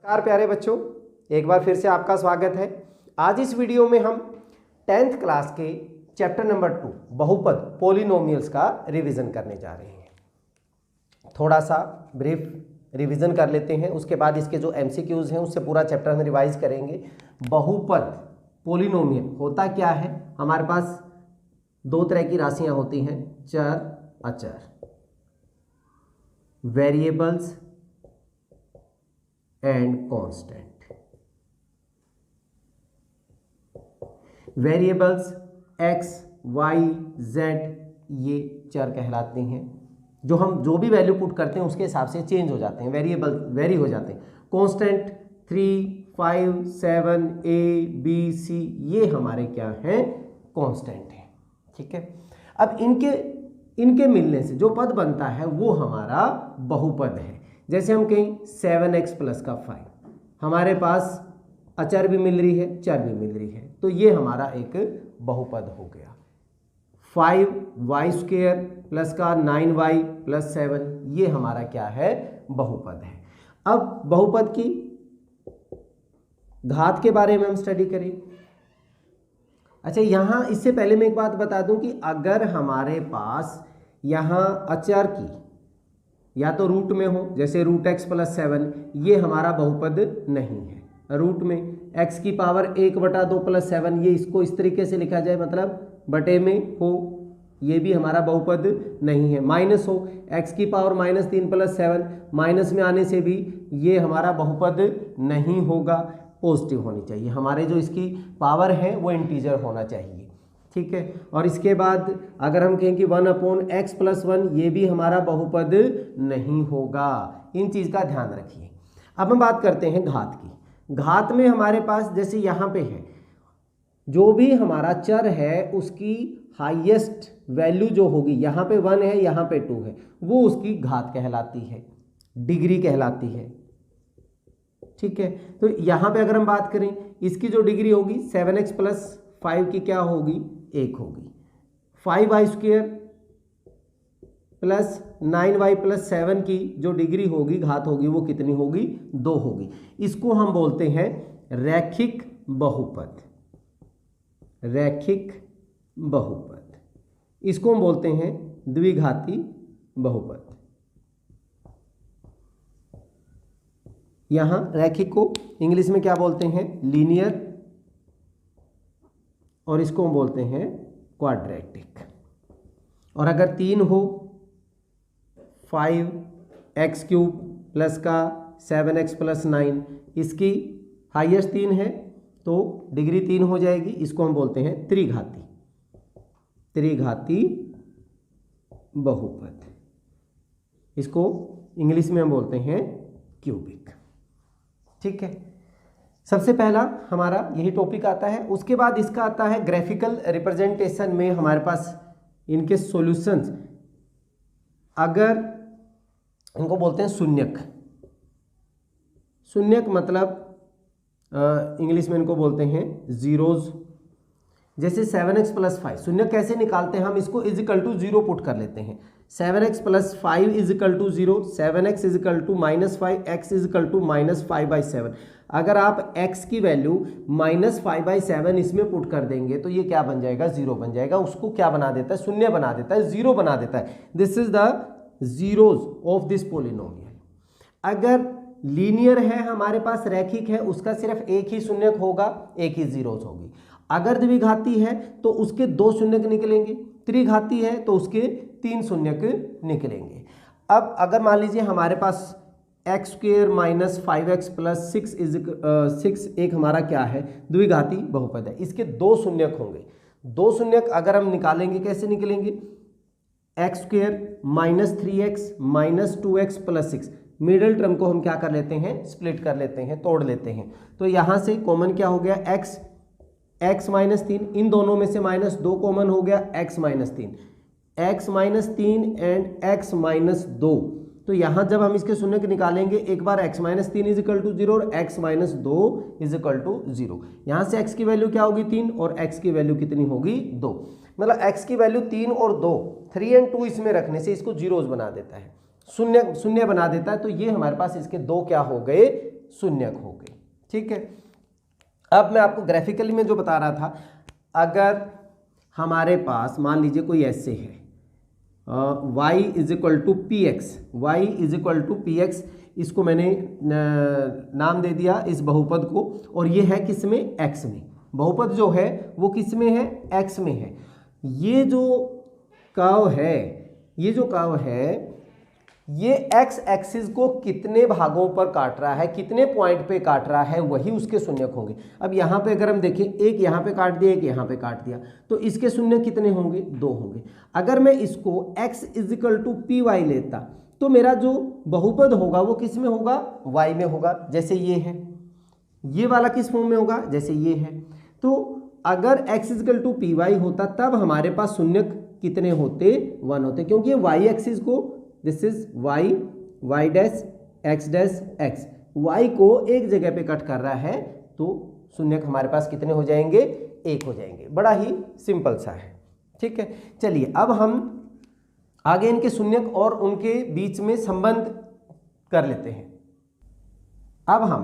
नमस्कार प्यारे बच्चों, एक बार फिर से आपका स्वागत है। आज इस वीडियो में हम 10th क्लास के चैप्टर नंबर 2 बहुपद पॉलिनोमियल्स का रिवीजन करने जा रहे हैं। थोड़ा सा ब्रीफ रिवीजन कर लेते हैं, उसके बाद इसके जो MCQs हैं उससे पूरा चैप्टर हम रिवाइज करेंगे। बहुपद पॉलिनोमियल होता क्या है? हमारे पास दो तरह की राशियां होती हैं, चर अचर, variables and constant. Variables x, y, z ये चर कहलाते हैं, जो हम जो भी वैल्यू पुट करते हैं उसके हिसाब से चेंज हो जाते हैं, वेरिएबल वेरी हो जाते हैं। कांस्टेंट 3, 5, 7, a, b, c ये हमारे क्या हैं? कांस्टेंट हैं। ठीक है, अब इनके मिलने से जो पद बनता है वो हमारा बहुपद है। जैसे हम कहें 7x प्लस का 5, हमारे पास अचर भी मिल रही है, चर भी मिल रही है, तो ये हमारा एक बहुपद हो गया। 5y स्क्वायर प्लस का 9y प्लस 7 ये हमारा क्या है? बहुपद है। अब बहुपद की घात के बारे में हम स्टडी करें। अच्छा, यहां इससे पहले मैं एक बात बता दूं कि अगर हमारे पास यहां अचर की या तो रूट में हो, जैसे √x प्लस 7, ये हमारा बहुपद नहीं है। रूट में x की पावर 1/2 प्लस 7, ये इसको इस तरीके से लिखा जाए, मतलब बटे में हो, ये भी हमारा बहुपद नहीं है। माइनस हो, x की पावर -3 प्लस 7, माइनस में आने से भी ये हमारा बहुपद नहीं होगा। पॉजिटिव होनी चाहिए, हमारे जो इसकी पावर है वो इंटीजर होना चाहिए। ठीक है, और इसके बाद अगर हम कहें कि 1/x प्लस 1, ये भी हमारा बहुपद नहीं होगा। इन चीज़ का ध्यान रखिए। अब हम बात करते हैं घात की। घात में हमारे पास जैसे यहाँ पे है, जो भी हमारा चर है उसकी हाईएस्ट वैल्यू जो होगी, यहाँ पे 1 है, यहाँ पे 2 है, वो उसकी घात कहलाती है, डिग्री कहलाती है। ठीक है, तो यहाँ पे अगर हम बात करें, इसकी जो डिग्री होगी 7x प्लस 5 की क्या होगी? 1 होगी। 5y square plus 9y plus 7 की जो डिग्री होगी, घात होगी, वो कितनी होगी? 2 होगी। इसको हम बोलते हैं रैखिक बहुपद। रैखिक बहुपद, इसको हम बोलते हैं द्विघाती बहुपद। यहां रैखिक को इंग्लिश में क्या बोलते हैं? लीनियर, और इसको हम बोलते हैं क्वाड्रेटिक। और अगर 3 हो, 5x क्यूब प्लस का 7x प्लस 9, इसकी हाईएस्ट 3 है तो डिग्री 3 हो जाएगी, इसको हम बोलते हैं त्रिघाती। त्रिघाती बहुपद, इसको इंग्लिश में हम बोलते हैं क्यूबिक। ठीक है, सबसे पहला हमारा यही टॉपिक आता है। उसके बाद इसका आता है ग्राफिकल रिप्रेजेंटेशन में हमारे पास इनके सॉल्यूशंस। अगर इनको बोलते हैं शून्यक। शून्यक मतलब इंग्लिश में इनको बोलते हैं जीरोज। जैसे 7x प्लस 5, शून्यक कैसे निकालते हैं? हम इसको =0 पुट कर लेते हैं। 7x plus 5 =0, 7x -5, x -5/7। अगर आप x की वैल्यू -5/7 इसमें पुट कर देंगे तो ये क्या बन जाएगा? 0 बन जाएगा। उसको क्या बना देता है? शून्य बना देता है, 0 बना देता है। This is the zeros of this polynomial. अगर लीनियर है, हमारे पास रैखिक है, उसका सिर्फ एक ही शून्यक होगा, एक ही जीरोज होगी। अगर द्विघाती है तो उसके 2 शून्यक निकलेंगे, त्रिघाती है तो उसके 3 शून्यक निकलेंगे। अब अगर मान लीजिए हमारे पास x square minus 5x plus 6 एक हमारा क्या है? द्विघाती बहुपद है, इसके 2 शून्यक होंगे। 2 शून्यक अगर हम निकालेंगे, कैसे निकलेंगे? x square minus 3x minus 2x plus 6, middle term को हम क्या कर लेते हैं? स्प्लिट कर लेते हैं, तोड़ लेते हैं। तो यहाँ से कॉमन क्या हो गया? x -3, इन दोनों में से -2 कॉमन हो गया, x -3 एंड x -2। तो यहाँ जब हम इसके शून्य निकालेंगे, एक बार x -3 = 0 और x -2 = 0। यहाँ से x की वैल्यू क्या होगी? 3, और x की वैल्यू कितनी होगी? 2। मतलब x की वैल्यू 3 और 2, 3 और 2 इसमें रखने से इसको जीरोज बना देता है, शून्य बना देता है। तो ये हमारे पास इसके 2 क्या हो गए? शून्यक हो गए। ठीक है, अब मैं आपको ग्राफिकली में जो बता रहा था, अगर हमारे पास मान लीजिए कोई ऐसे है y is equal to p x, y is equal to p x, इसको मैंने नाम दे दिया इस बहुपद को, और ये है किस में, x में। बहुपद जो है वो किस में है, x में है। ये जो कर्व है, ये जो कर्व है, ये x एक्सिस को कितने भागों पर काट रहा है, कितने पॉइंट पे काट रहा है, वही उसके शून्यक होंगे। अब यहाँ पे अगर हम देखें, एक यहाँ पे काट दिया, एक यहाँ पे काट दिया, तो इसके शून्यक कितने होंगे, 2 होंगे। अगर मैं इसको x is equal to p y लेता तो मेरा जो बहुपद होगा वो किस में होगा, y में होगा, जैसे ये है। ये वाला किस फॉर्म में होगा, जैसे ये है। तो अगर x is equal to p y होता तब हमारे पास शून्यक कितने होते, 1 होते, क्योंकि ये y एक्सिस को, this is y dash x dash x, y को एक जगह पे कट कर रहा है, तो शून्यक हमारे पास कितने हो जाएंगे, 1 हो जाएंगे। बड़ा ही सिंपल सा है। ठीक है, चलिए अब हम आगे इनके शून्यक और उनके बीच में संबंध कर लेते हैं। अब हम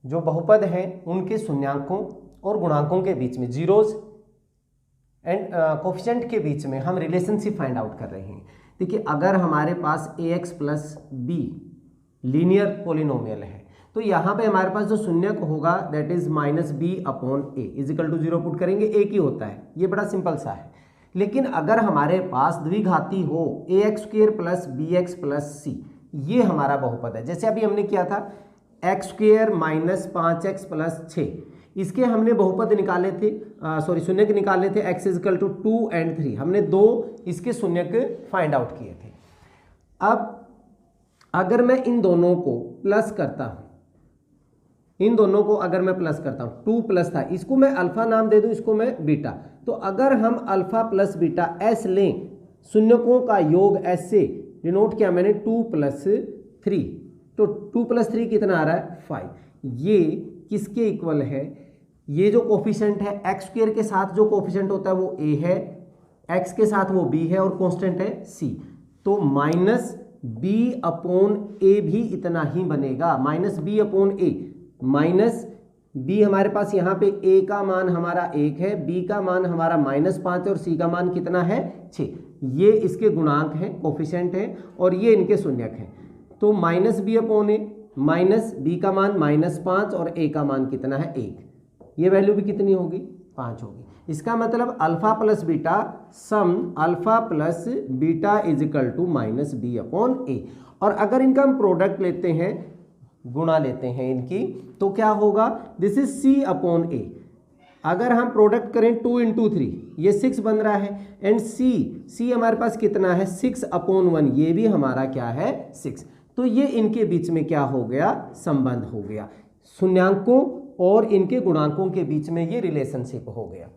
जो बहुपद हैं उनके शून्यांकों और गुणांकों के बीच में, जीरोज एंड कोफिशिएंट के बीच में हम रिलेशनशिप फाइंड आउट कर रहे हैं। देखिए, अगर हमारे पास ax plus b linear polynomial है, तो यहाँ पे हमारे पास जो शून्यक होगा that is minus b upon a is equal to 0 put करेंगे, एक ही होता है, ये बड़ा सिंपल सा है। लेकिन अगर हमारे पास द्विघाती हो ax square plus b x plus c, ये हमारा बहुपद है। जैसे अभी हमने किया था x square minus 5x plus 6, इसके हमने बहुपद निकाले थे, शून्यक निकाले थे, x इजकल टू 2 एंड 3, हमने 2 इसके शून्यक फाइंड आउट किए थे। अब अगर मैं इन दोनों को प्लस करता हूं, इन दोनों को अगर मैं प्लस करता हूं, 2 प्लस था, इसको मैं अल्फा नाम दे दूं, इसको मैं बीटा, तो अगर हम अल्फा प्लस बीटा एस लें, शून्यकों का योग एस से डिनोट किया मैंने 2 प्लस 3, तो 2 प्लस 3 कितना आ रहा है, 5। ये किसके इक्वल है, ये जो कोफिशिएंट है एक्स स्क्वायर के साथ जो कोफिशिएंट होता है वो a है, x के साथ वो b है और कांस्टेंट है c, तो माइनस b अपॉन a भी इतना ही बनेगा, minus b upon a, minus b हमारे पास यहाँ पे a का मान हमारा 1 है, b का मान हमारा -5 और c का मान कितना है, 6। ये इसके गुणांक हैं, कोफिशिएंट है, और ये इनके शून्यक हैं। तो minus b upon a, minus B का मान -5 और a का मान कितना है, 1। ये वैल्यू भी कितनी होगी, 5 होगी। इसका मतलब alpha plus beta sum alpha plus beta is equal to minus b upon a. और अगर इनका हम प्रोडक्ट लेते हैं, गुणा लेते हैं इनकी, तो क्या होगा, this is c upon a। अगर हम प्रोडक्ट करें 2 इंटू 3, ये 6 बन रहा है, एंड c हमारे पास कितना है, 6 अपॉन 1, ये भी हमारा क्या है, 6। तो ये इनके बीच में क्या हो गया, संबंध हो गया, शून्यांकों और इनके गुणांकों के बीच में ये रिलेशनशिप हो गया।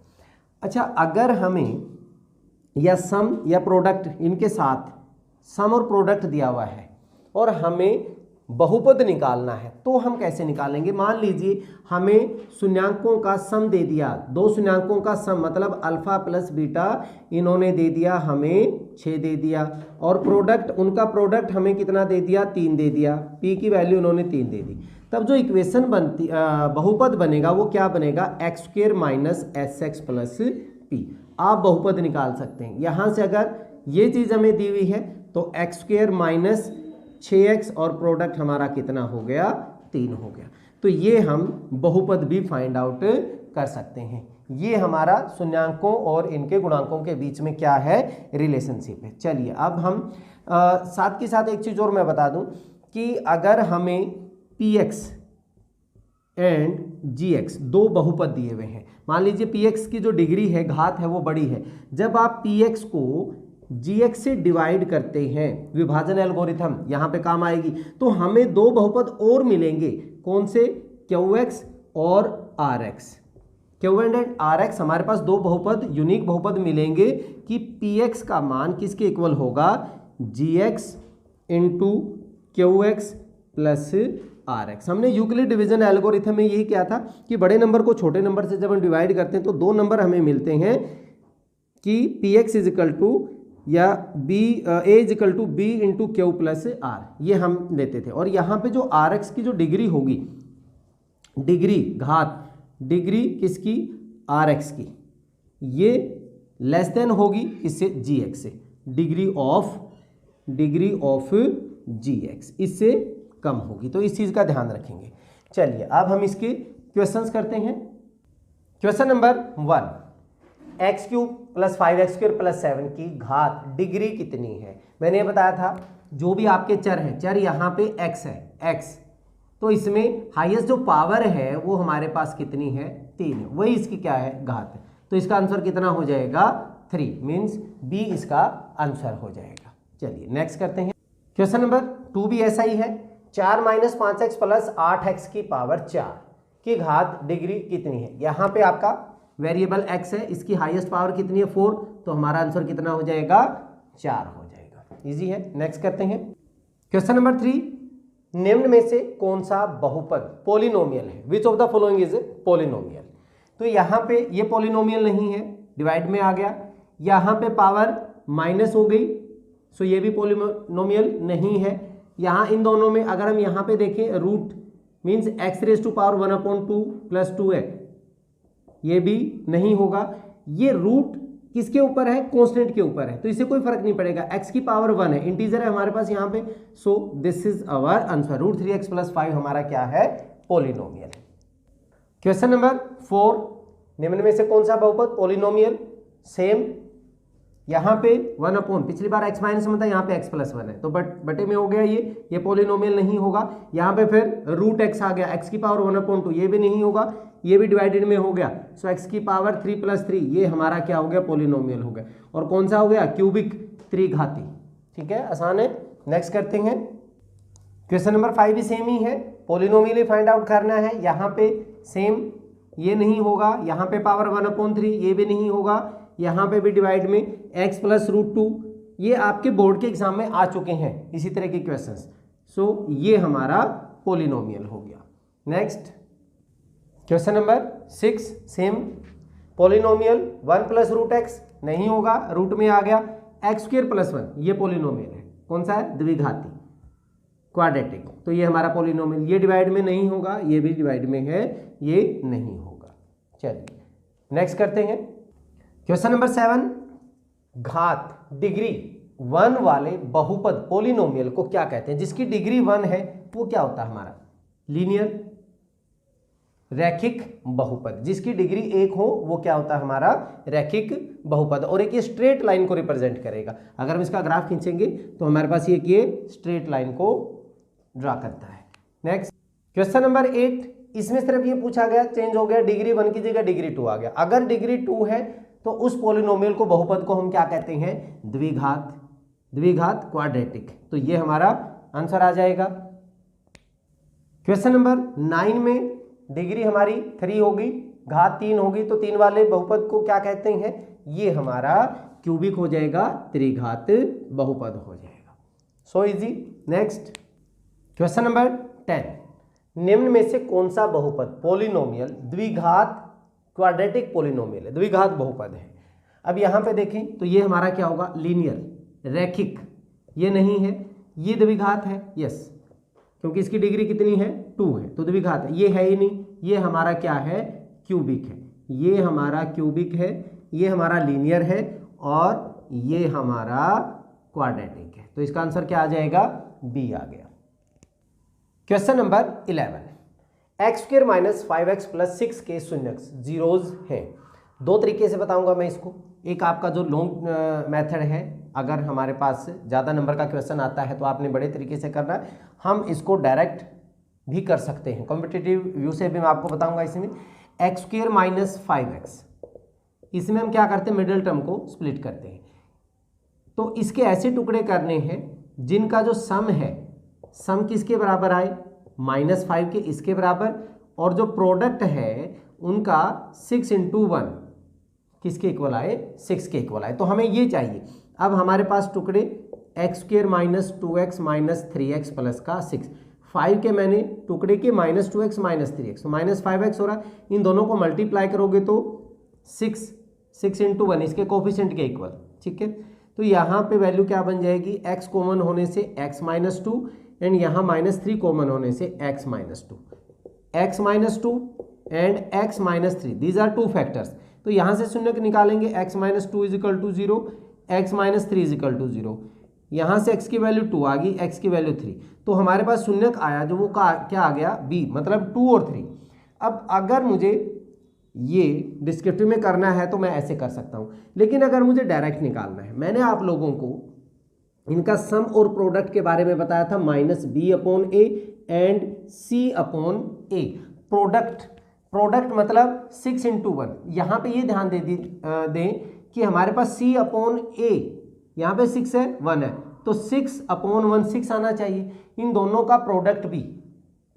अच्छा, अगर हमें या सम या प्रोडक्ट, इनके साथ सम और प्रोडक्ट दिया हुआ है और हमें बहुपद निकालना है, तो हम कैसे निकालेंगे। मान लीजिए हमें शून्यांकों का सम दे दिया, 2 शून्यांकों का सम, मतलब अल्फा प्लस बीटा इन्होंने दे दिया हमें 6 दे दिया, और प्रोडक्ट, उनका प्रोडक्ट हमें कितना दे दिया, 3 दे दिया, p की वैल्यू उन्होंने 3 दे दी। तब जो इक्वेशन बनती, बहुपद बनेगा वो क्या बनेगा, x square minus S x plus P. आप बहुपद निकाल सकते हैं। यहाँ से अगर ये चीज़ हमें दी हुई है तो एक्स स्क्वेयर माइनस 6x और प्रोडक्ट हमारा कितना हो गया, 3 हो गया। तो ये हम बहुपद भी फाइंड आउट कर सकते हैं। ये हमारा शून्यांकों और इनके गुणांकों के बीच में क्या है, रिलेशनशिप है। चलिए अब हम साथ के साथ एक चीज़ और मैं बता दूं कि अगर हमें px एंड gx 2 बहुपद दिए हुए हैं, मान लीजिए px की जो डिग्री है, घात है, वो बड़ी है, जब आप px को gx से डिवाइड करते हैं, विभाजन एल्गोरिथम यहाँ पे काम आएगी, तो हमें 2 बहुपद और मिलेंगे। कौन से, qx और rx। क्यू एंड rx हमारे पास 2 बहुपद, यूनिक बहुपद मिलेंगे कि px का मान किसके इक्वल होगा, gx into qx plus rx। हमने यूक्लिड डिवीजन एल्गोरिथम में यही किया था कि बड़े नंबर को छोटे नंबर से जब हम डिवाइड करते हैं तो 2 नंबर हमें मिलते हैं कि px इज इक्वल टू या b a is equal to b into q plus r, ये हम लेते थे। और यहाँ पे जो आर एक्स की जो डिग्री होगी, डिग्री घात डिग्री किसकी, आर एक्स की, ये लेस देन होगी इससे जी एक्स से, डिग्री ऑफ जी एक्स इससे कम होगी, तो इस चीज़ का ध्यान रखेंगे। चलिए अब हम इसके क्वेश्चंस करते हैं। Question number 1, x cube plus 5x square plus 7 की घात डिग्री कितनी है। मैंने ये बताया था जो भी आपके चर हैं, चर यहाँ पे x है, x, तो इसमें हाईएस्ट जो पावर है वो हमारे पास कितनी है, 3 है, वही इसकी क्या है, घात है। तो इसका आंसर कितना हो जाएगा, 3, मीन्स बी इसका आंसर हो जाएगा। चलिए नेक्स्ट करते हैं। क्वेश्चन नंबर 2 भी ऐसा ही है, 4 - 5x प्लस 8x की पावर 4 की घात डिग्री कितनी है। यहाँ पे आपका वेरिएबल x है, इसकी हाईएस्ट पावर कितनी है, 4, तो हमारा आंसर कितना हो जाएगा, 4 हो जाएगा। इजी है। नेक्स्ट करते हैं। क्वेश्चन नंबर 3, निम्न में से कौन सा बहुपद पॉलिनोमियल है, which of the following is polynomial. तो यहाँ पे ये पॉलिनोमियल नहीं है, डिवाइड में आ गया, यहाँ पे पावर माइनस हो गई, सो ये भी पॉलिनोमियल नहीं है। यहाँ इन दोनों में अगर हम यहाँ पे देखें, root means x raise to power 1/2 plus 2 है, ये भी नहीं होगा। ये रूट किसके ऊपर है, कांस्टेंट के ऊपर है, तो इससे कोई फर्क नहीं पड़ेगा, x की पावर 1 है, इंटीजर है हमारे पास यहाँ पे, so this is our answer, √3x + 5 हमारा क्या है, पॉलिनोमियल। क्वेश्चन नंबर 4, निम्न में से कौन सा बहुपद पॉलिनोमियल, सेम यहाँ पे 1/, पिछली बार x माइनस में था, यहाँ पे x + 1 है, तो बटे में हो गया, ये पॉलिनोमियल नहीं होगा। यहाँ पे फिर √x आ गया, x की पावर 1/2, ये भी नहीं होगा, ये भी डिवाइडेड में हो गया, सो x की पावर 3 + 3, ये हमारा क्या हो गया, पॉलिनोमियल हो गया। और कौन सा हो गया, क्यूबिक त्रिघाती। ठीक है, आसान है। नेक्स्ट करते हैं। क्वेश्चन नंबर 5 भी सेम ही है, पॉलिनोमियल ही फाइंड आउट करना है। यहाँ पे सेम, ये नहीं होगा, यहाँ पे पावर 1/3, ये भी नहीं होगा, यहाँ पे भी डिवाइड में x + √2, ये आपके बोर्ड के एग्जाम में आ चुके हैं इसी तरह के क्वेश्चंस, सो ये हमारा पॉलिनोमियल हो गया। Next question number 6, same polynomial, 1 + √x नहीं होगा, रूट में आ गया, x² + 1, ये पॉलिनोमियल है, कौन सा है, द्विघाती क्वाड्रेटिक, तो ये हमारा पॉलिनोमियल, ये डिवाइड में नहीं होगा, ये भी डिवाइड में है, ये नहीं होगा। चलिए नेक्स्ट करते हैं। क्वेश्चन नंबर 7, घात डिग्री 1 वाले बहुपद पॉलिनोमियल को क्या कहते हैं। जिसकी डिग्री 1 है वो क्या होता है हमारा, लीनियर रैखिक बहुपद। जिसकी डिग्री 1 हो वो क्या होता है हमारा, रैखिक बहुपद। और एक ये स्ट्रेट लाइन को रिप्रेजेंट करेगा, अगर हम इसका ग्राफ खींचेंगे तो हमारे पास ये स्ट्रेट लाइन को ड्रा करता है। नेक्स्ट क्वेश्चन नंबर 8, इसमें सिर्फ ये पूछा गया, चेंज हो गया, डिग्री 1 की जगह डिग्री 2 आ गया। अगर डिग्री 2 है तो उस पॉलिनोमियल को, बहुपद को हम क्या कहते हैं, द्विघात क्वाड्रेटिक, तो ये हमारा आंसर आ जाएगा। क्वेश्चन नंबर 9 में डिग्री हमारी 3 होगी, घात 3 होगी, तो 3 वाले बहुपद को क्या कहते हैं, ये हमारा क्यूबिक हो जाएगा, त्रिघात बहुपद हो जाएगा। So easy. Next question number 10, निम्न में से कौन सा बहुपद पॉलिनोमियल द्विघात क्वाड्रेटिक पॉलिनोमियल है, द्विघात बहुपद है। अब यहाँ पे देखें तो ये हमारा क्या होगा, लीनियर रैखिक, ये नहीं है, ये द्विघात है, यस, क्योंकि इसकी डिग्री कितनी है, 2 है, तो द्विघात है। ये है ही नहीं, ये हमारा क्या है, क्यूबिक है, ये हमारा क्यूबिक है, ये हमारा लीनियर है, और ये हमारा क्वाड्रेटिक है, तो इसका आंसर क्या आ जाएगा, बी आ गया। क्वेश्चन नंबर 11, x² - 5x + 6 के शून्यक जीरोज हैं। 2 तरीके से बताऊंगा मैं इसको। एक आपका जो लॉन्ग मेथड है, अगर हमारे पास ज़्यादा नंबर का क्वेश्चन आता है तो आपने बड़े तरीके से करना है, हम इसको डायरेक्ट भी कर सकते हैं, कॉम्पिटिटिव व्यू से भी मैं आपको बताऊंगा। इसमें x² - 5x, इसमें हम क्या करते हैं, मिडिल टर्म को स्प्लिट करते हैं, तो इसके ऐसे टुकड़े करने हैं जिनका जो सम है, सम किसके बराबर आए, -5 के इसके बराबर, और जो प्रोडक्ट है उनका 6 × 1 किसके इक्वल आए, 6 के इक्वल आए, तो हमें ये चाहिए। अब हमारे पास टुकड़े x² - 2x - 3x प्लस का 6, 5 के मैंने टुकड़े के -2x - 3x, तो -5x हो रहा है, इन दोनों को मल्टीप्लाई करोगे तो 6 × 1 इसके कोफिशिएंट के इक्वल, ठीक है, तो यहाँ पे वैल्यू क्या बन जाएगी, x कॉमन होने से x माइनस टू एंड यहाँ -3 कॉमन होने से x minus two, x minus two and x minus three, these are two factors. तो यहाँ से शून्य निकालेंगे, x minus two is equal to 0, x minus three is equal to 0। यहाँ से x की वैल्यू 2 आ गई, x की वैल्यू 3, तो हमारे पास शून्य आया जो वो क्या आ गया, b, मतलब 2 और 3। अब अगर मुझे ये डिस्क्रिप्टिव में करना है तो मैं ऐसे कर सकता हूँ, लेकिन अगर मुझे डायरेक्ट निकालना है, मैंने आप लोगों को इनका सम और प्रोडक्ट के बारे में बताया था, -b/a एंड c/a। प्रोडक्ट मतलब 6 × 1। यहाँ पे ये ध्यान दें कि हमारे पास c/a, यहाँ पे 6 है, 1 है, तो 6/1 6 आना चाहिए। इन दोनों का प्रोडक्ट भी,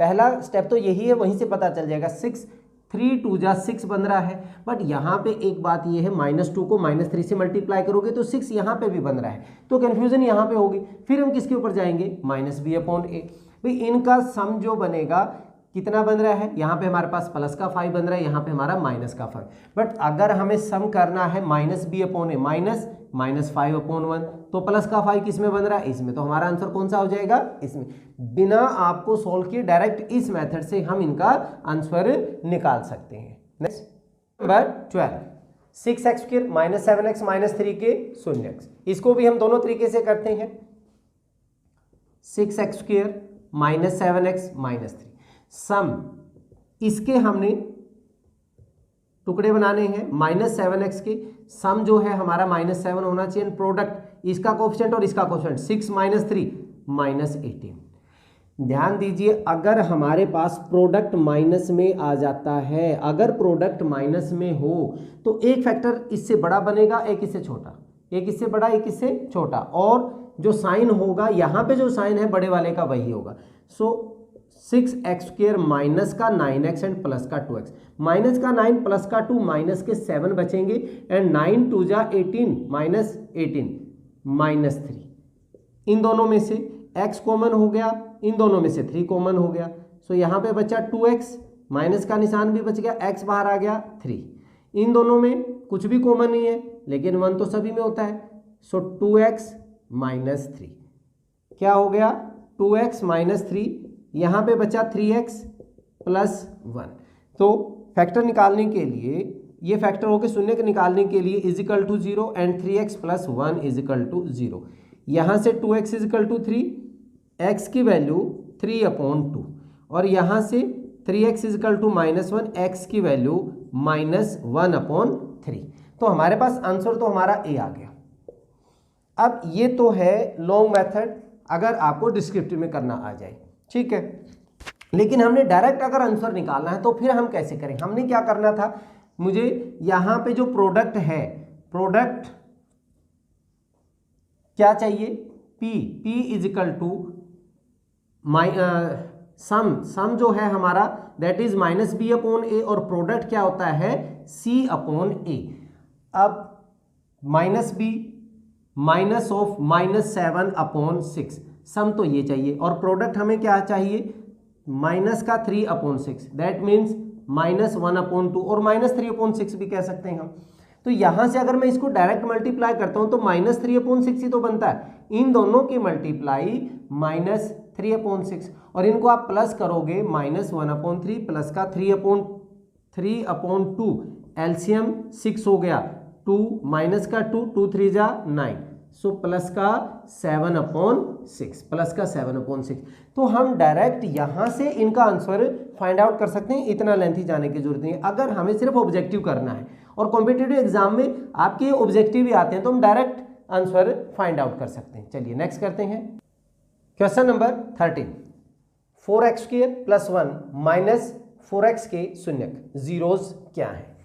पहला स्टेप तो यही है, वहीं से पता चल जाएगा। 6 3 2 जा 6 बन रहा है, बट यहाँ पे एक बात ये है, -2 को -3 से मल्टीप्लाई करोगे तो 6 यहाँ पे भी बन रहा है, तो कन्फ्यूजन यहाँ पे होगी। फिर हम किसके ऊपर जाएंगे, -b/a। भाई इनका सम जो बनेगा कितना बन रहा है, यहाँ पे हमारे पास प्लस का 5 बन रहा है, यहाँ पे हमारा माइनस का 5। बट अगर हमें सम करना है -b/a -5/1, तो प्लस का 5 किस में बन रहा है, इसमें। तो हमारा आंसर कौन सा हो जाएगा, इसमें। बिना आपको सोल्व किए डायरेक्ट इस मेथड से हम इनका आंसर निकाल सकते हैं। नेक्स्ट नंबर 12, 6x² -7x -3 के शून्यक। इसको भी हम दोनों तरीके से करते हैं। 6x² -7x -3 सम, इसके हमने टुकड़े बनाने हैं, -7x के सम जो है हमारा -7 होना चाहिए, प्रोडक्ट इसका कोएफिशिएंट और इसका कोएफिशिएंट 6 - 3 -18। ध्यान दीजिए, अगर हमारे पास प्रोडक्ट माइनस में आ जाता है, अगर प्रोडक्ट माइनस में हो तो एक फैक्टर इससे बड़ा बनेगा, एक इससे छोटा, एक इससे बड़ा, एक इससे छोटा, और जो साइन होगा यहाँ पे जो साइन है बड़े वाले का वही होगा। सो 6x² माइनस का 9x एंड प्लस का 2x, माइनस का 9 प्लस का 2 माइनस के 7 बचेंगे, एंड 9 2 जा 18 -18 -3। इन दोनों में से x कॉमन हो गया, इन दोनों में से 3 कॉमन हो गया। सो यहाँ पे बचा 2x, माइनस का निशान भी बच गया, x बाहर आ गया 3। इन दोनों में कुछ भी कॉमन नहीं है, लेकिन 1 तो सभी में होता है। सो 2x -3 क्या हो गया, 2x -3, यहाँ पे बचा 3x + 1। तो फैक्टर निकालने के लिए, ये फैक्टर होकर शून्य के निकालने के लिए = 0 एंड 3x + 1 = 0। यहाँ से 2x = 3, x की वैल्यू 3/2, और यहाँ से 3x = -1, x की वैल्यू -1/3। तो हमारे पास आंसर तो हमारा a आ गया। अब ये तो है लॉन्ग मेथड, अगर आपको डिस्क्रिप्टिव में करना आ जाए, ठीक है। लेकिन हमने डायरेक्ट अगर आंसर निकालना है तो फिर हम कैसे करें, हमने क्या करना था, मुझे यहाँ पे जो प्रोडक्ट है, प्रोडक्ट क्या चाहिए, p सम जो है हमारा दैट इज -b/a, और प्रोडक्ट क्या होता है, c/a। अब -b -7/6, सम तो ये चाहिए, और प्रोडक्ट हमें क्या चाहिए, -3/6, दैट मीन्स -1/2 और -3/6 भी कह सकते हैं हम। तो यहाँ से अगर मैं इसको डायरेक्ट मल्टीप्लाई करता हूँ तो -3/6 ही तो बनता है, इन दोनों की मल्टीप्लाई -3/6, और इनको आप प्लस करोगे -1/3 प्लस का 3/2, एलसीएम 6 हो गया, 2 माइनस का 2, 2 3 जा 9, सो प्लस का 7/6, प्लस का 7/6। तो हम डायरेक्ट यहाँ से इनका आंसर फाइंड आउट कर सकते हैं, इतना लेंथी जाने की जरूरत नहीं है। अगर हमें सिर्फ ऑब्जेक्टिव करना है, और कॉम्पिटिटिव एग्जाम में आपके ऑब्जेक्टिव भी आते हैं, तो हम डायरेक्ट आंसर फाइंड आउट कर सकते हैं। चलिए नेक्स्ट करते हैं, क्वेश्चन नंबर 13, 4x² + 1 - 4x के शून्यक जीरोस क्या है।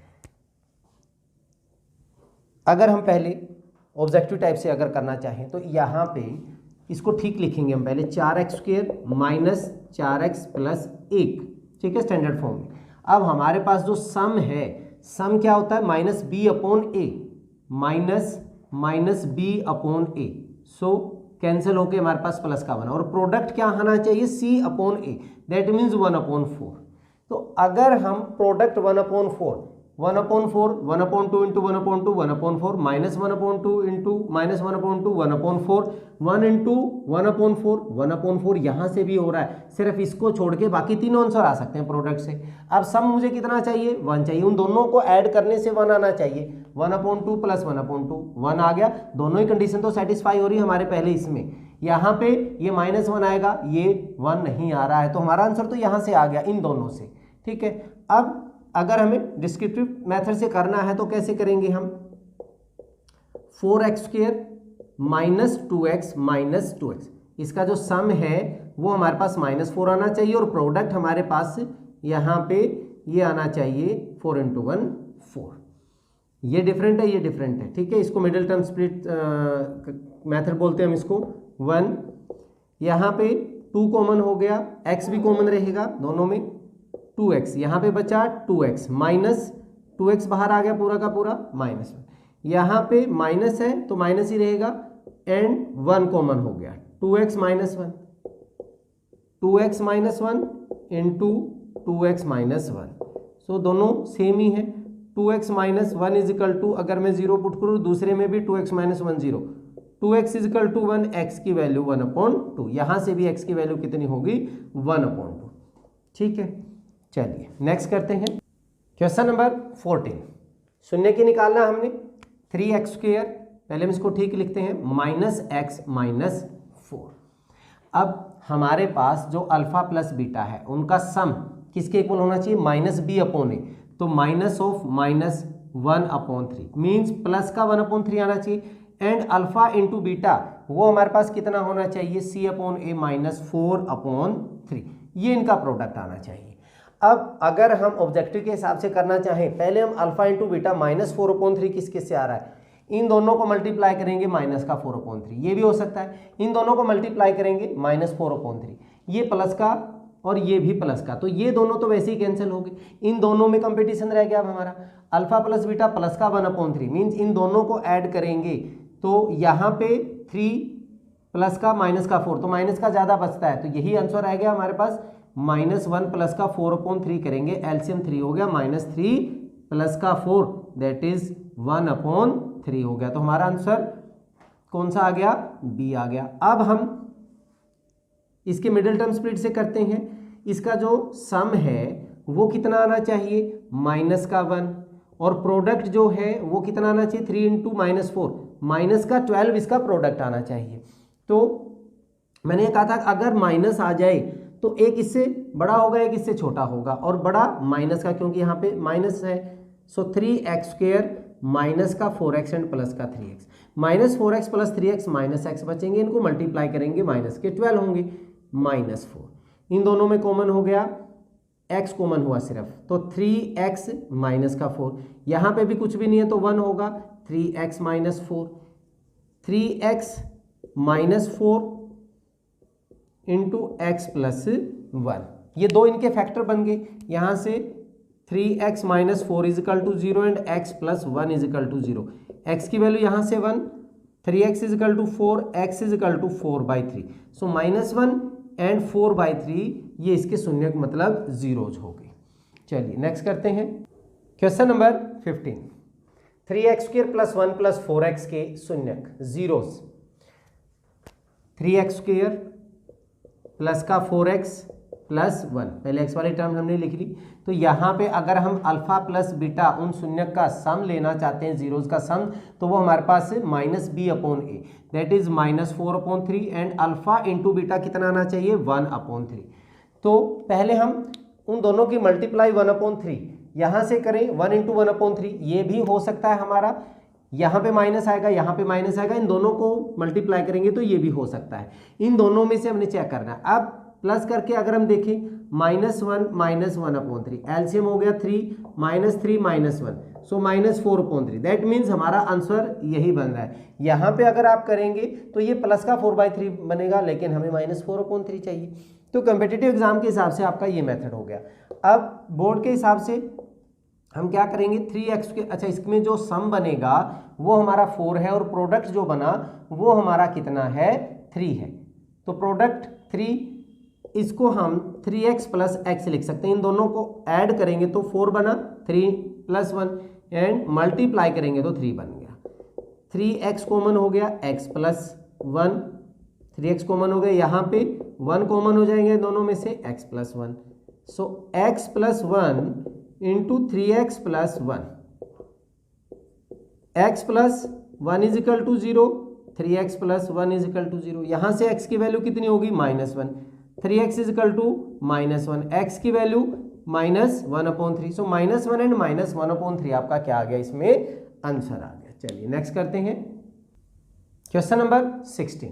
अगर हम पहले ऑब्जेक्टिव टाइप से अगर करना चाहें तो यहाँ पे इसको ठीक लिखेंगे हम पहले, 4x² - 4x + 1, ठीक है, स्टैंडर्ड फॉर्म में। अब हमारे पास जो सम है, सम क्या होता है, -b/a, सो कैंसिल होके हमारे पास प्लस का 1, और प्रोडक्ट क्या आना चाहिए, c/a, दैट मीन्स 1/4। तो अगर हम प्रोडक्ट 1/4 1/4, 1/2 इंटू 1/2, 1/4, -1/2 इंटू -1/2, 1/4, 1 इंटू 1/4, 1/4 यहाँ से भी हो रहा है, सिर्फ इसको छोड़ के बाकी तीनों आंसर आ सकते हैं प्रोडक्ट से। अब सम मुझे कितना चाहिए, 1 चाहिए, उन दोनों को ऐड करने से 1 आना चाहिए, 1/2 प्लस 1/2, 1 आ गया। दोनों ही कंडीशन तो सेटिस्फाई हो रही है हमारे पहले इसमें। यहाँ पे ये -1 आएगा, ये 1 नहीं आ रहा है, तो हमारा आंसर तो यहाँ से आ गया इन दोनों से, ठीक है। अब अगर हमें डिस्क्रिप्टिव मेथड से करना है तो कैसे करेंगे हम, 4x² minus 2x minus 2x, इसका जो सम है वो हमारे पास -4 आना चाहिए और प्रोडक्ट हमारे पास यहाँ पे ये आना चाहिए 4 इंटू 1 4। ये डिफरेंट है, ये डिफरेंट है, ठीक है। इसको मिडिल टर्म स्प्लिट मेथड बोलते हैं हम इसको। 1 यहाँ पे 2 कॉमन हो गया, x भी कॉमन रहेगा दोनों में, 2x यहाँ पे बचा 2x माइनस 2x बाहर आ गया पूरा का पूरा -1, यहाँ पे माइनस है तो माइनस ही रहेगा एंड 1 कॉमन हो गया, 2x minus 1, 2x minus 1 into 2x minus 1, सो दोनों सेम ही है। 2x minus 1 is equal to, अगर मैं 0 पुट करूँ दूसरे में भी 2x minus 1 0, 2x is equal to 1, x की वैल्यू 1/2, यहाँ से भी x की वैल्यू कितनी होगी 1/2, ठीक है। चलिए नेक्स्ट करते हैं क्वेश्चन नंबर 14। शून्य की निकालना हमने, 3x², पहले हम इसको ठीक लिखते हैं, -x माइनस 4। अब हमारे पास जो अल्फा प्लस बीटा है उनका सम किसके इक्वल होना चाहिए, -b/a, तो माइनस ऑफ -1/3 मीन्स प्लस का 1/3 आना चाहिए, एंड अल्फा इंटू बीटा वो हमारे पास कितना होना चाहिए, c/a माइनस 4/3, ये इनका प्रोडक्ट आना चाहिए। अब अगर हम ऑब्जेक्टिव के हिसाब से करना चाहें, पहले हम अल्फा इंटू बीटा -4/3 किस से आ रहा है, इन दोनों को मल्टीप्लाई करेंगे माइनस का 4/3, ये भी हो सकता है, इन दोनों को मल्टीप्लाई करेंगे -4/3, ये प्लस का और ये भी प्लस का, तो ये दोनों तो वैसे ही कैंसिल हो गए, इन दोनों में कंपटीशन रह गया अब हमारा, अल्फा प्लस बीटा प्लस का 1/3 मीन्स इन दोनों को ऐड करेंगे तो यहाँ पे 3 प्लस का माइनस का 4, तो माइनस का ज़्यादा बचता है, तो यही आंसर रह गया हमारे पास, -1 प्लस का 4/3 करेंगे, एलसीएम 3 हो गया, -3 प्लस का 4 दैट इज 1/3 हो गया, तो हमारा आंसर कौन सा आ गया, बी आ गया। अब हम इसके मिडिल टर्म स्प्लिट से करते हैं, इसका जो सम है वो कितना आना चाहिए, -1, और प्रोडक्ट जो है वो कितना आना चाहिए, 3 इंटू -4, माइनस का 12 इसका प्रोडक्ट आना चाहिए। तो मैंने कहा था अगर माइनस आ जाए तो एक इससे बड़ा होगा एक इससे छोटा होगा, और बड़ा माइनस का, क्योंकि यहाँ पे माइनस है, सो 3x² माइनस का 4x एंड प्लस का 3x, -4x plus 3x -x बचेंगे, इनको मल्टीप्लाई करेंगे माइनस के 12 होंगे, -4, इन दोनों में कॉमन हो गया, x कॉमन हुआ सिर्फ, तो 3x माइनस का 4, यहाँ पे भी कुछ भी नहीं है तो 1 होगा, 3x minus 4, 3x minus 4 into x plus 1, ये दो इनके फैक्टर बन गए, यहाँ से 3x minus 4 is equal to 0 and x plus 1 is equal to 0, x की वैल्यू यहाँ से 1, 3x is equal to 4, x is equal to 4/3, so -1 and 4/3 ये इसके शून्य मतलब जीरोज हो गए। चलिए नेक्स्ट करते हैं question number 15, 3x² plus 1 plus 4x के शून्यक जीरोस, 3x² प्लस का 4x प्लस 1, पहले x वाली टर्म हमने लिख ली, तो यहाँ पे अगर हम अल्फा प्लस बीटा उन शून्यक का सम लेना चाहते हैं, जीरोज का सम, तो वो हमारे पास है -b/a that is -4/3 and alpha into beta कितना आना चाहिए 1/3। तो पहले हम उन दोनों की मल्टीप्लाई 1/3 यहाँ से करें, 1 इंटू 1/3, ये भी हो सकता है हमारा, यहाँ पे माइनस आएगा यहाँ पे माइनस आएगा, इन दोनों को मल्टीप्लाई करेंगे तो ये भी हो सकता है, इन दोनों में से हमने चेक करना है। अब प्लस करके अगर हम देखें -1 माइनस 1/3, एलसीएम हो गया 3 -3 -1, सो -4/3, दैट मीन्स हमारा आंसर यही बन रहा है। यहाँ पे अगर आप करेंगे तो ये प्लस का 4/3 बनेगा, लेकिन हमें -4/3 चाहिए, तो कम्पिटिटिव एग्जाम के हिसाब से आपका ये मेथड हो गया। अब बोर्ड के हिसाब से हम क्या करेंगे, 3x के, अच्छा इसमें जो सम बनेगा वो हमारा 4 है और प्रोडक्ट जो बना वो हमारा कितना है 3 है, तो प्रोडक्ट 3 इसको हम 3x प्लस एक्स लिख सकते हैं। इन दोनों को ऐड करेंगे तो 4 बना, 3 प्लस 1 एंड मल्टीप्लाई करेंगे तो 3 बन गया। 3x कॉमन हो गया, x प्लस 1, 3x कॉमन हो गया, यहाँ पे 1 कॉमन हो जाएंगे दोनों में से, x plus 1। So x plus 1 into 3x plus 1, x plus 1 is equal to 0, 3x plus 1 is equal to 0। यहाँ से x की वैल्यू कितनी होगी, -1, 3x is equal to -1, x की वैल्यू -1/3। सो -1 एंड -1/3 आपका क्या आ गया, इसमें आंसर आ गया। चलिए नेक्स्ट करते हैं question number 16।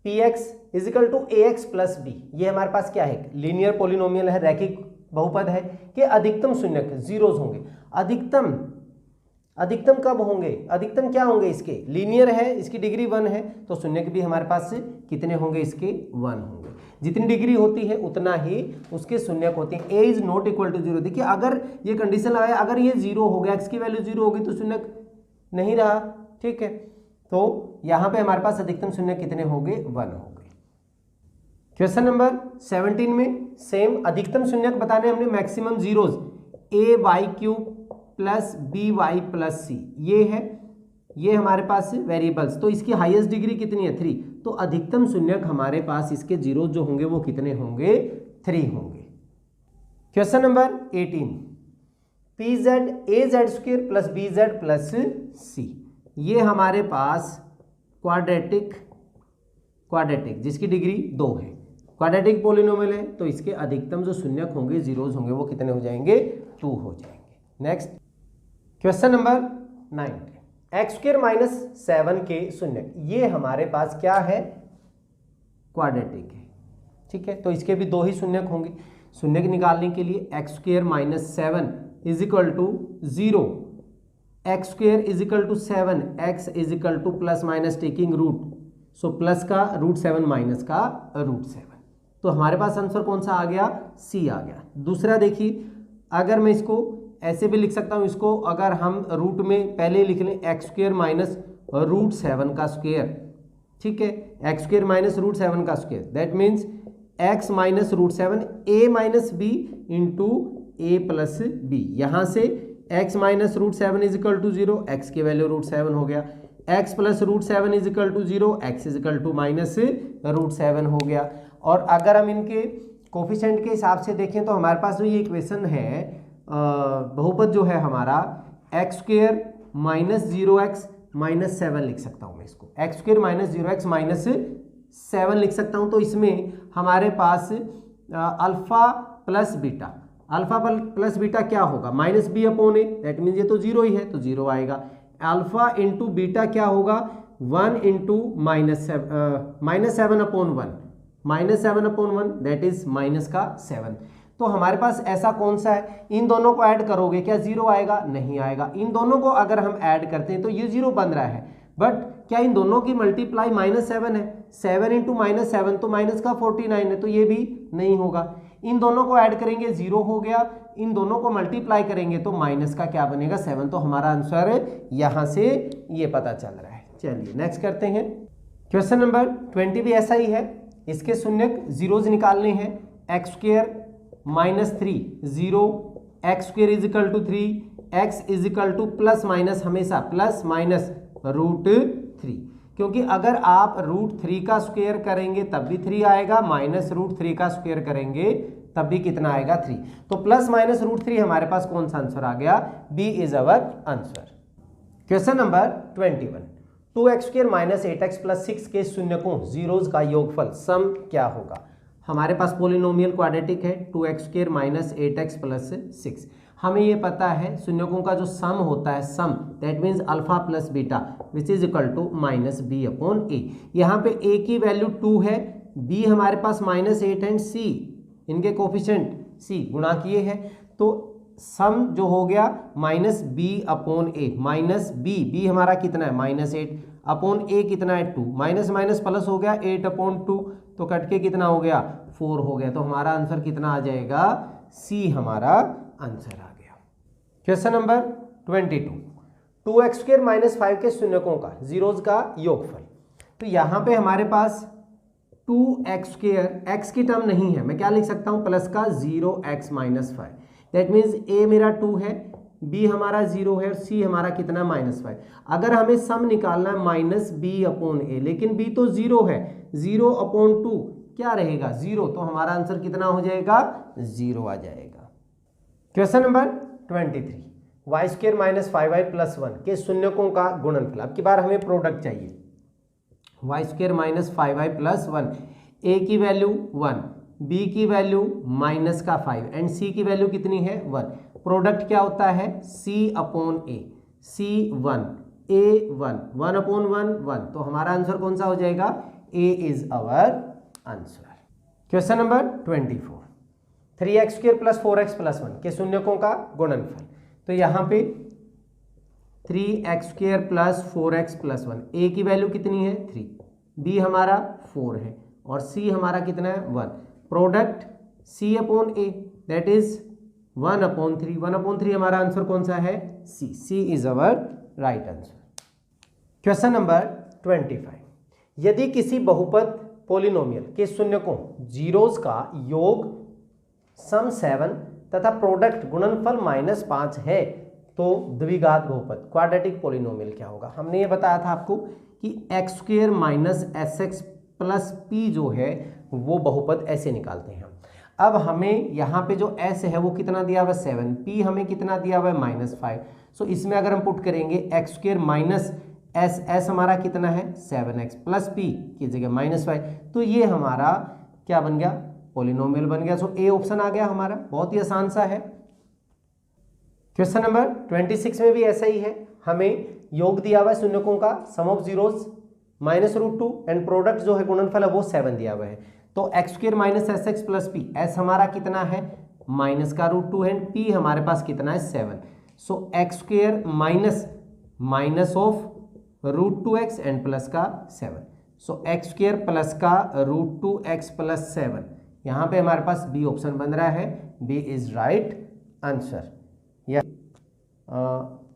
px is equal to ax plus b, ये हमारे पास क्या है, लीनियर पोलिनोमियल है, रैखिक बहुपद है कि अधिकतम शून्यक जीरोज होंगे। अधिकतम कब होंगे, अधिकतम क्या होंगे इसके, लीनियर है, इसकी डिग्री 1 है, तो शून्यक भी हमारे पास कितने होंगे, इसके 1 होंगे। जितनी डिग्री होती है उतना ही उसके शून्यक होते हैं। a is not equal to 0। देखिए अगर ये कंडीशन लगाया, अगर ये 0 हो गया, x की वैल्यू 0 होगी तो शून्यक नहीं रहा, ठीक है। तो यहाँ पे हमारे पास अधिकतम शून्य कितने हो गए, 1 हो गए। क्वेश्चन नंबर 17 में सेम अधिकतम शून्यक बताने हमने maximum zeros, a/3 plus b/y plus c, ये है, ये हमारे पास वेरिएबल्स, तो इसकी हाईएस्ट डिग्री कितनी है, 3। तो अधिकतम शून्यक हमारे पास इसके जीरोज जो होंगे वो कितने होंगे, 3 होंगे। Question number 18, pz az² plus bz plus c, ये हमारे पास क्वाड्रेटिक जिसकी डिग्री 2 है, क्वाड्रेटिक पोलिनोमियल है, तो इसके अधिकतम जो शून्यक होंगे, जीरोज होंगे, वो कितने हो जाएंगे, 2 हो जाएंगे। Next question number 19, x² minus 7 के शून्यक, ये हमारे पास क्या है, क्वाड्रेटिक है, ठीक है। तो इसके भी 2 ही शून्यक होंगे। शून्यक निकालने के लिए x² minus 7 is equal to 0, x² is equal to 7, x is equal to plus minus taking root, so plus का √7 माइनस का √7, तो हमारे पास आंसर कौन सा आ गया, C आ गया। दूसरा देखिए, अगर मैं इसको ऐसे भी लिख सकता हूँ, इसको अगर हम रूट में पहले लिख लें x² माइनस √7 का स्क्वायर, ठीक है, x² माइनस √7 का square, that means x minus √7 a minus b into a plus b। यहाँ से x minus √7 is equal to 0, x की वैल्यू √7 हो गया, x plus √7 is equal to 0, x is equal to minus √7 हो गया। और अगर हम इनके कोफिशिएंट के हिसाब से देखें तो हमारे पास जो ये इक्वेशन है, बहुपद जो है हमारा, x² माइनस 0x माइनस 7 लिख सकता हूँ मैं इसको, x² माइनस 0x माइनस 7 लिख सकता हूँ। तो इसमें हमारे पास alpha plus beta, alpha plus beta क्या होगा, -b/a, दैट मीन्स ये तो 0 ही है, तो 0 आएगा। अल्फा इंटू बीटा क्या होगा, 1 इंटू -7/1, -7/1, दैट इज माइनस का 7। तो हमारे पास ऐसा कौन सा है, इन दोनों को ऐड करोगे क्या 0 आएगा, नहीं आएगा। इन दोनों को अगर हम ऐड करते हैं तो ये 0 बन रहा है, बट क्या इन दोनों की मल्टीप्लाई -7 है, 7 इंटू -7 तो माइनस का 49 है, तो ये भी नहीं होगा। इन दोनों को ऐड करेंगे 0 हो गया, इन दोनों को मल्टीप्लाई करेंगे तो माइनस का क्या बनेगा, 7। तो हमारा आंसर यहाँ से ये पता चल रहा है। चलिए नेक्स्ट करते हैं। क्वेश्चन नंबर 20 भी ऐसा ही है, इसके शून्यक जीरोज निकालने हैं। x² minus 3 0, x² is equal to 3, x is equal to plus minus, हमेशा प्लस माइनस √3, क्योंकि अगर आप √3 का स्क्वायर करेंगे तब भी 3 आएगा, माइनस √3 का स्क्वायर करेंगे तब भी कितना आएगा, 3। तो प्लस माइनस √3 हमारे पास कौन सा आंसर आ गया, B is our answer. Question number 21, 2x² minus 8x plus 6 के शून्यकों जीरोज का योगफल सम क्या होगा। हमारे पास पोलिनोमियल क्वाड्रेटिक है, 2x² माइनस 8x प्लस 6। हमें ये पता है शून्यकों का जो सम होता है, sum that means alpha plus beta which is equal to -b/a। यहाँ पे a की वैल्यू 2 है, b हमारे पास -8 एंड c इनके कोफिशिएंट c गुणा किए हैं, तो सम जो हो गया -b/a, माइनस b हमारा कितना है -8/a कितना है 2, माइनस माइनस प्लस हो गया 8/2, तो कट के कितना हो गया 4 हो गया। तो हमारा आंसर कितना आ जाएगा, C हमारा आंसर आ गया। क्वेश्चन नंबर 22, 2x² माइनस 5 के शून्यकों का जीरोज का योगफल। तो यहाँ पे हमारे पास 2x², x की टर्म नहीं है, मैं क्या लिख सकता हूँ प्लस का 0x minus 5। That means a मेरा 2 है, b हमारा 0 है और c हमारा कितना -5। अगर हमें सम निकालना है -b/a, लेकिन b तो 0 है, 0/2 क्या रहेगा 0, तो हमारा आंसर कितना हो जाएगा 0 आ जाएगा। क्वेश्चन नंबर 23, y² - 5y + 1 के शून्यकों का गुणनफल। अब की बार हमें प्रोडक्ट चाहिए। y² - 5y + 1, a की वैल्यू 1, b की वैल्यू -5 एंड c की वैल्यू कितनी है 1। प्रोडक्ट क्या होता है c/a, c1 a1, 1/1 1, तो हमारा आंसर कौन सा हो जाएगा, a is our answer. Question number 24, 3x² + 4x + 1 के शून्यकों का गुणनफल। तो यहाँ पे 3x² + 4x + 1, a की वैल्यू कितनी है 3, b हमारा 4 है और c हमारा कितना है 1। प्रोडक्ट c/a दैट इज 1/3, 1/3 हमारा आंसर कौन सा है c is our right answer. Question number 25, यदि किसी बहुपद पोलिनोमियल के शून्यकों जीरोस का योग सम 7 तथा प्रोडक्ट गुणनफल -5 है तो द्विघात बहुपद क्वाड्रेटिक पोलिनोमियल क्या होगा। हमने ये बताया था आपको कि x² - sx + p जो है वो बहुपद ऐसे निकालते हैं। अब हमें यहाँ पे जो s है वो कितना दिया हुआ है 7, p हमें कितना दिया हुआ है -5। सो इसमें अगर हम पुट करेंगे x² - s हमारा कितना है 7x + p की जगह -5, तो ये हमारा क्या बन गया पोलिनोमियल बन गया। सो ए ऑप्शन आ गया हमारा, बहुत ही आसान सा है। क्वेश्चन नंबर 26 में भी ऐसा ही है, हमें योग दिया हुआ है शून्यकों का सम ऑफ जीरोस -√2 एंड प्रोडक्ट जो है गुणनफल है वो 7 दिया हुआ है। तो x² - sx + p, s हमारा कितना है -√2 एंड p हमारे पास कितना है 7। सो x² minus of √2x and plus का 7, सो x² प्लस का √2x + 7, यहाँ पे हमारे पास बी ऑप्शन बन रहा है, बी इज राइट आंसर। या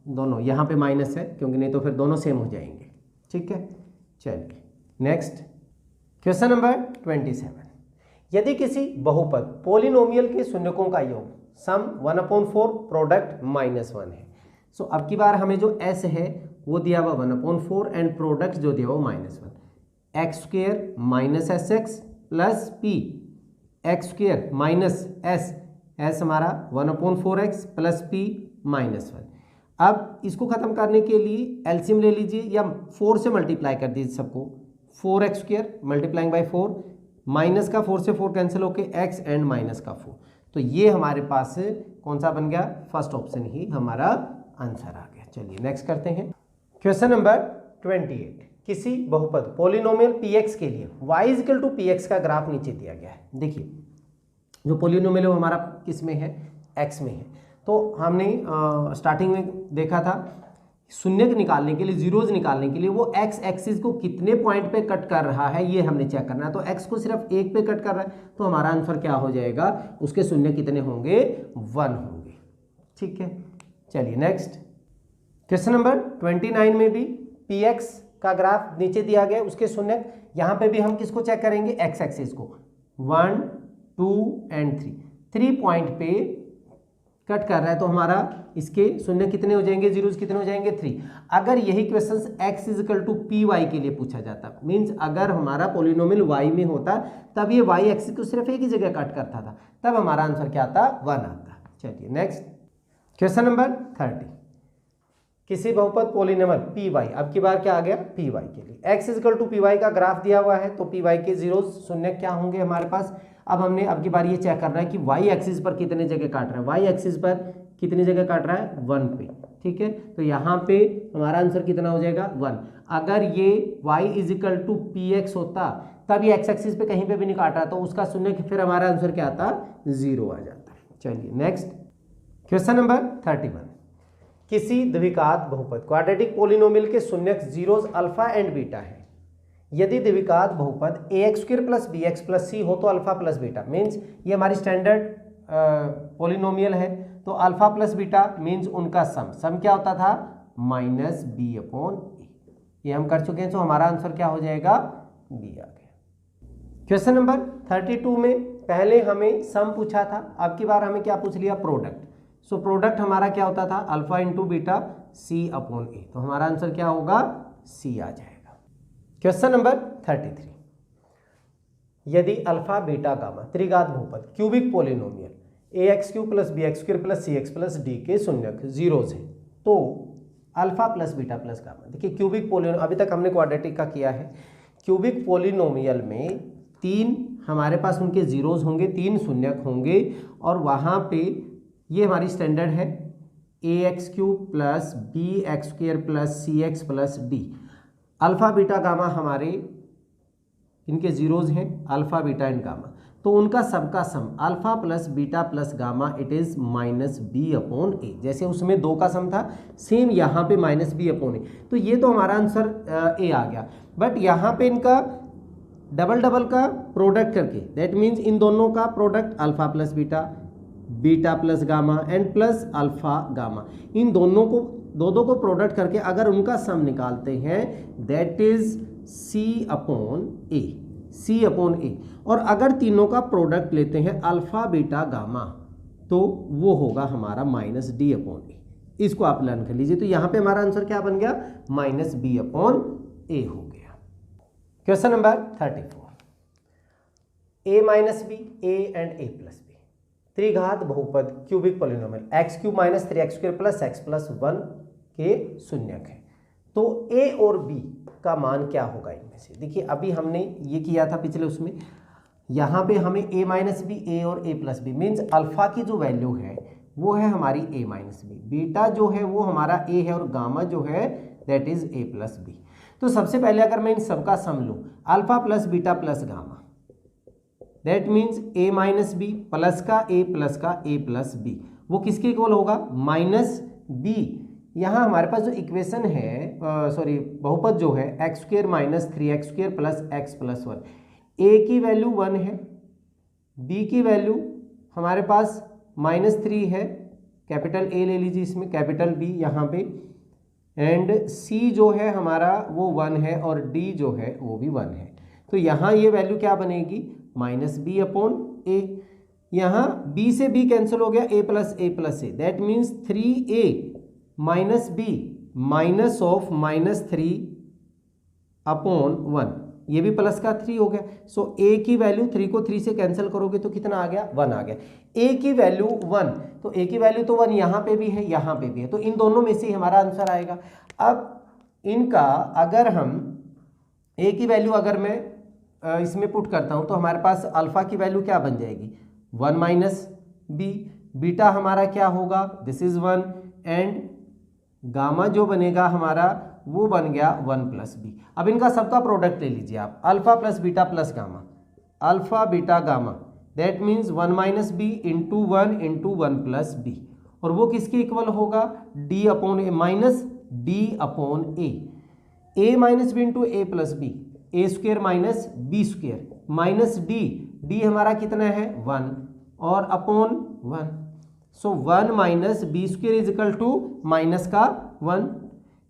दोनों यहाँ पे माइनस है क्योंकि नहीं तो फिर दोनों सेम हो जाएंगे, ठीक है। चलिए नेक्स्ट क्वेश्चन नंबर 27, यदि किसी बहुपद पोलिनोमियल के शून्यकों का योग सम 1/4 प्रोडक्ट -1 है। सो अब की बार हमें जो s है वो दिया हुआ 1/4 एंड प्रोडक्ट जो दिया हुआ -1, x² - sx + p, x² - s हमारा 1/4x + p -1। अब इसको खत्म करने के लिए एलसीएम ले लीजिए या 4 से मल्टीप्लाई कर दीजिए सबको, 4x² × 4, माइनस का 4 से 4 कैंसिल होके x एंड -4, तो ये हमारे पास कौन सा बन गया, फर्स्ट ऑप्शन ही हमारा आंसर आ गया। चलिए नेक्स्ट करते हैं। क्वेश्चन नंबर 28, किसी बहुपद पोलिनोमियल px के लिए y = px का ग्राफ नीचे दिया गया है। देखिए जो पोलिनोमियल है वो हमारा किस में है, x में है। तो हमने स्टार्टिंग में देखा था शून्य निकालने के लिए, जीरोज निकालने के लिए वो x एक्सिस को कितने पॉइंट पे कट कर रहा है ये हमने चेक करना है। तो x को सिर्फ 1 पे कट कर रहा है, तो हमारा आंसर क्या हो जाएगा, उसके शून्य कितने होंगे 1 होंगे, ठीक है। चलिए नेक्स्ट क्वेश्चन नंबर 29 में भी px का ग्राफ नीचे दिया गया, उसके शून्य यहाँ पे भी हम किसको चेक करेंगे, x एक्सिस को 1 2 एंड 3 पॉइंट पे कट कर रहा है, तो हमारा इसके शून्य कितने हो जाएंगे, जीरोस कितने हो जाएंगे 3। अगर यही क्वेश्चन x = py के लिए पूछा जाता, मीन्स अगर हमारा पोलिनोमियल y में होता तब ये y एक्सिस को सिर्फ एक ही जगह कट करता था, तब हमारा आंसर क्या आता 1 आता। चलिए नेक्स्ट क्वेश्चन नंबर 30, किसी बहुपद पोलिनोमियल py, अब की बार क्या आ गया py के लिए x = py का ग्राफ दिया हुआ है, तो py के जीरोस शून्य क्या होंगे हमारे पास। अब हमने अब की बार ये चेक करना है कि y एक्सिस पर कितने जगह काट रहा है, y एक्सिस पर कितनी जगह काट रहा है 1 पे, ठीक है। तो यहाँ पे हमारा आंसर कितना हो जाएगा 1। अगर ये y = px होता तब ये x एक्सिस पे कहीं पे भी नहीं काट रहा, तो उसका शून्य फिर हमारा आंसर क्या आता 0 आ जाता। चलिए नेक्स्ट क्वेश्चन नंबर 31, किसी द्विघात बहुपद क्वाड्रेटिक पोलिनोमियल के शून्यक जीरोस अल्फा एंड बीटा है। यदि द्विघात बहुपद ax² + bx + c हो तो अल्फा प्लस बीटा, मीन्स ये हमारी स्टैंडर्ड पोलिनोमियल है, तो अल्फा प्लस बीटा मीन्स उनका सम क्या होता था -b/a, ये हम कर चुके हैं। तो हमारा आंसर क्या हो जाएगा b आ गया। क्वेश्चन नंबर 32 में पहले हमें सम पूछा था, अब की बार हमें क्या पूछ लिया, प्रोडक्ट। सो प्रोडक्ट हमारा क्या होता था, अल्फा इंटू बीटा सी अपॉन ए। तो हमारा आंसर क्या होगा, सी आ जाएगा। क्वेश्चन नंबर 33, यदि अल्फा बीटा गामा त्रिघात बहुपद cubic polynomial a x cube plus b x square plus c x plus d के शून्यक जीरोज है, तो alpha plus beta plus gamma, देखिए क्यूबिक पोलिनोमियल, अभी तक हमने क्वाड्रेटिक का किया है। क्यूबिक पोलिनोमियल में तीन हमारे पास उनके जीरोज होंगे, तीन शून्यक होंगे, और वहाँ पे ये हमारी स्टैंडर्ड है a x cube plus b x square plus c x plus d. Alpha beta gamma हमारे इनके जीरोज हैं, अल्फा बीटा एंड गामा, तो उनका सबका sum alpha plus beta plus gamma it is minus b upon a. जैसे उसमें दो का सम था, सेम यहाँ पे माइनस बी अपॉन ए, तो ये तो हमारा आंसर ए आ गया। बट यहाँ पे इनका डबल डबल का प्रोडक्ट करके, दैट मीन्स इन दोनों का product alpha plus beta, beta plus gamma and plus alpha gamma, इन दोनों को दो को प्रोडक्ट करके अगर उनका सम निकालते हैं that is c upon a, c upon a. और अगर तीनों का प्रोडक्ट लेते हैं अल्फा बीटा गामा, तो वो होगा हमारा माइनस डी अपॉन ए। इसको आप लर्न कर लीजिए। तो यहाँ पे हमारा आंसर क्या बन गया, माइनस बी अपॉन ए हो गया। Question number 34, a minus b a and a plus b त्रिघात बहुपद cubic polynomial x cube minus 3x square plus x plus 1 के शून्यक है, तो ए और बी का मान क्या होगा इनमें से। देखिए अभी हमने ये किया था पिछले उसमें, यहाँ पे हमें ए माइनस बी ए और ए प्लस बी मीन्स अल्फा की जो वैल्यू है वो है हमारी ए माइनस बी, बीटा जो है वो हमारा ए है, और गामा जो है that is a plus b. तो सबसे पहले अगर मैं इन सबका सम लूँ alpha plus beta plus gamma, that means a minus b plus का ए प्लस बी, वो किसके इक्वल होगा, माइनस बी। यहाँ हमारे पास जो इक्वेशन है बहुपद जो है x square minus 3x square plus x plus 1, ए की वैल्यू 1 है, बी की वैल्यू हमारे पास -3 है, कैपिटल ए ले लीजिए इसमें, कैपिटल बी यहाँ पे, एंड सी जो है हमारा वो 1 है, और डी जो है वो भी 1 है। तो यहाँ ये वैल्यू क्या बनेगी, माइनस बी अपॉन ए। यहाँ बी से बी कैंसिल हो गया, a plus a, that means 3a minus b minus of -3 upon 1, ये भी प्लस का 3 हो गया। सो ए की वैल्यू 3 को 3 से कैंसिल करोगे तो कितना आ गया, 1 आ गया। ए की वैल्यू 1, तो ए की वैल्यू तो 1 यहाँ पे भी है, यहाँ पे भी है, तो इन दोनों में से हमारा आंसर आएगा। अब इनका अगर हम ए की वैल्यू अगर मैं इसमें पुट करता हूँ तो हमारे पास अल्फा की वैल्यू क्या बन जाएगी, 1 माइनस बी, बीटा हमारा क्या होगा, दिस इज 1, एंड गामा जो बनेगा हमारा वो बन गया 1 प्लस बी। अब इनका सबका प्रोडक्ट ले लीजिए आप, alpha plus beta plus gamma, alpha beta gamma, that means 1 minus b into 1 plus b, और वो किसके इक्वल होगा, d upon a, minus d upon a minus b into a plus b, a square minus b square minus d हमारा कितना है 1 और upon 1, so 1 minus b square is equal to minus का 1,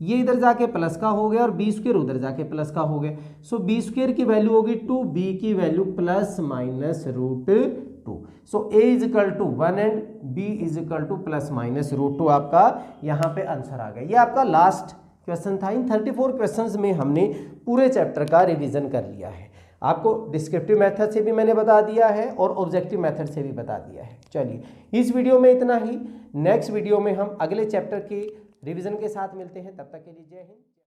ये इधर जाके प्लस का हो गया और बी स्क्वेयर उधर जाके प्लस का हो गया। सो बी स्क्वेयर की वैल्यू होगी 2, बी की value plus minus √2। So a is equal to 1 and b is equal to plus minus √2 आपका यहाँ पे आंसर आ गया। ये आपका लास्ट क्वेश्चन था। इन 34 क्वेश्चंस में हमने पूरे चैप्टर का रिवीजन कर लिया है। आपको डिस्क्रिप्टिव मेथड से भी मैंने बता दिया है और ऑब्जेक्टिव मेथड से भी बता दिया है। चलिए इस वीडियो में इतना ही, नेक्स्ट वीडियो में हम अगले चैप्टर के रिवीजन के साथ मिलते हैं। तब तक के लिए जय हिंद।